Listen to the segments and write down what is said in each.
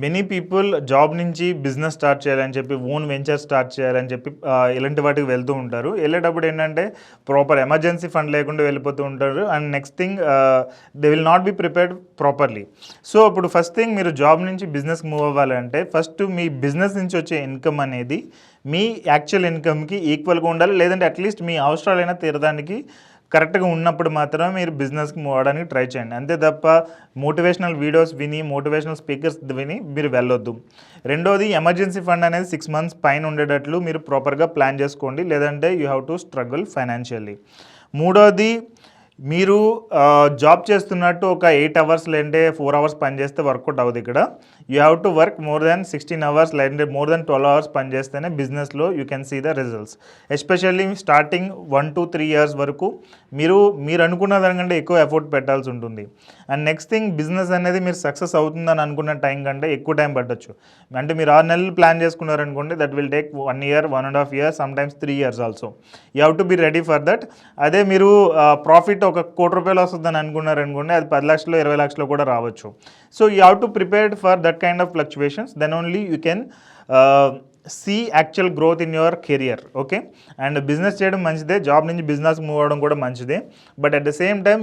Many people job నుంచి business start చేయాలని చెప్పి ఓన్ వెంచర్ స్టార్ట్ చేయాలని చెప్పి ఇలాంటి వాటికి వెళ్తూ ఉంటారు. వెళ్ళేటప్పుడు ఏంటంటే ప్రాపర్ ఎమర్జెన్సీ ఫండ్ లేకుండా వెళ్ళిపోతూ ఉంటారు. And next thing they will not be prepared properly. So ఇప్పుడు ఫస్ట్ థింగ్ మీరు జాబ్ నుంచి బిజినెస్కి మూవ్ అవ్వాలంటే ఫస్ట్ మీ బిజినెస్ నుంచి వచ్చే ఇన్కమ్ అనేది మీ యాక్చువల్ ఇన్కమ్కి ఈక్వల్గా ఉండాలి. లేదంటే అట్లీస్ట్ మీ అవసరాలైనా తీరడానికి కరెక్ట్గా ఉన్నప్పుడు మాత్రమే మీరు బిజినెస్కి మూవ్ అవ్వడానికి ట్రై చేయండి. అంతే తప్ప మోటివేషనల్ వీడియోస్ విని మోటివేషనల్ స్పీకర్స్ విని మీరు వెళ్ళొద్దు. రెండోది ఎమర్జెన్సీ ఫండ్ అనేది 6 months పైన ఉండేటట్లు మీరు ప్రాపర్గా ప్లాన్ చేసుకోండి. లేదంటే you have to struggle financially. మూడోది మీరు జాబ్ చేస్తున్నట్టు ఒక 8 hours లేదంటే 4 hours పని చేస్తే వర్కౌట్ అవ్వదు. ఇక్కడ you have to work more than 16 hours లేదంటే మోర్ దాన్ 12 hours పని చేస్తేనే బిజినెస్లో you can see the results. Especially starting 1 to 3 years వరకు మీరు అనుకున్న దానికంటే ఎక్కువ ఎఫర్ట్ పెట్టాల్సి ఉంటుంది. అండ్ నెక్స్ట్ థింగ్ బిజినెస్ అనేది మీరు సక్సెస్ అవుతుందని అనుకున్న టైం కంటే ఎక్కువ టైం పట్టచ్చు. అంటే మీరు 6 నెలలు ప్లాన్ చేసుకున్నారనుకోండి, that will take 1 year, 1.5 years, sometimes 3 years also. You have to be ready for that. అదే మీరు ప్రాఫిట్ ఒక ₹1 కోటి వస్తుందని అనుకున్నారనుకోండి, అది 10 లక్షలు 20 లక్షలు కూడా రావచ్చు. So you have to prepared for that kind of fluctuations. Then only you can see actual growth in your career. Okay, and business చేయడం మంచిదే, జాబ్ నుంచి బిజినెస్ మూవ్ అవ్వడం కూడా మంచిదే. But at the same time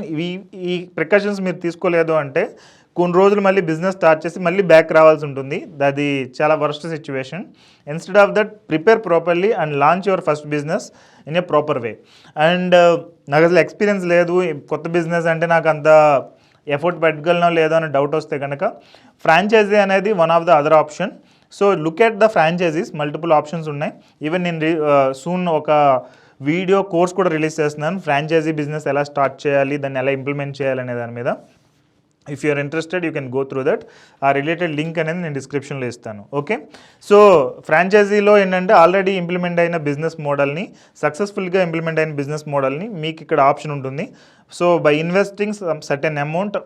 ఈ precautions మీరు తీసుకోలేదు అంటే కొన్ని రోజులు మళ్ళీ బిజినెస్ స్టార్ట్ చేసి మళ్ళీ బ్యాక్ రావాల్సి ఉంటుంది. అది చాలా worst situation. Instead of that prepare properly and launch your first business in a proper way. And నాకు అసలు ఎక్స్పీరియన్స్ లేదు, కొత్త బిజినెస్ అంటే నాకు అంత ఎఫర్ట్ పెట్టగలనో లేదో అని డౌట్ వస్తే కనుక ఫ్రాంచైజీ అనేది one of the other option. So look at the franchisees, multiple options ఉన్నాయి. ఈవెన్ నేను సూన్ ఒక వీడియో కోర్స్ కూడా రిలీజ్ చేస్తున్నాను, ఫ్రాంచైజీ బిజినెస్ ఎలా స్టార్ట్ చేయాలి, దాన్ని ఎలా ఇంప్లిమెంట్ చేయాలనే దాని మీద. If you're interested you can go through that. ఆ రిలేటెడ్ లింక్ అనేది నేను డిస్క్రిప్షన్లో ఇస్తాను. ఓకే, సో ఫ్రాంచైజీలో ఏంటంటే ఆల్రెడీ ఇంప్లిమెంట్ అయిన బిజినెస్ మోడల్ని, సక్సెస్ఫుల్గా ఇంప్లిమెంట్ అయిన బిజినెస్ మోడల్ని మీకు ఇక్కడ ఆప్షన్ ఉంటుంది. So by investing certain amount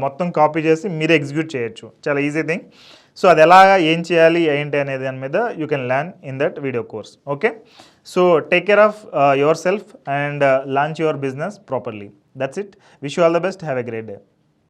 మొత్తం కాపీ చేసి మీరే ఎగ్జిక్యూట్ చేయొచ్చు. చాలా ఈజీ థింగ్. సో అది ఎలా ఏం చేయాలి ఏంటి అనేది దాని మీద you can learn in that video course. Okay, so take care of your self and launch your business properly. That's it. Wish you all the best. Have a great day.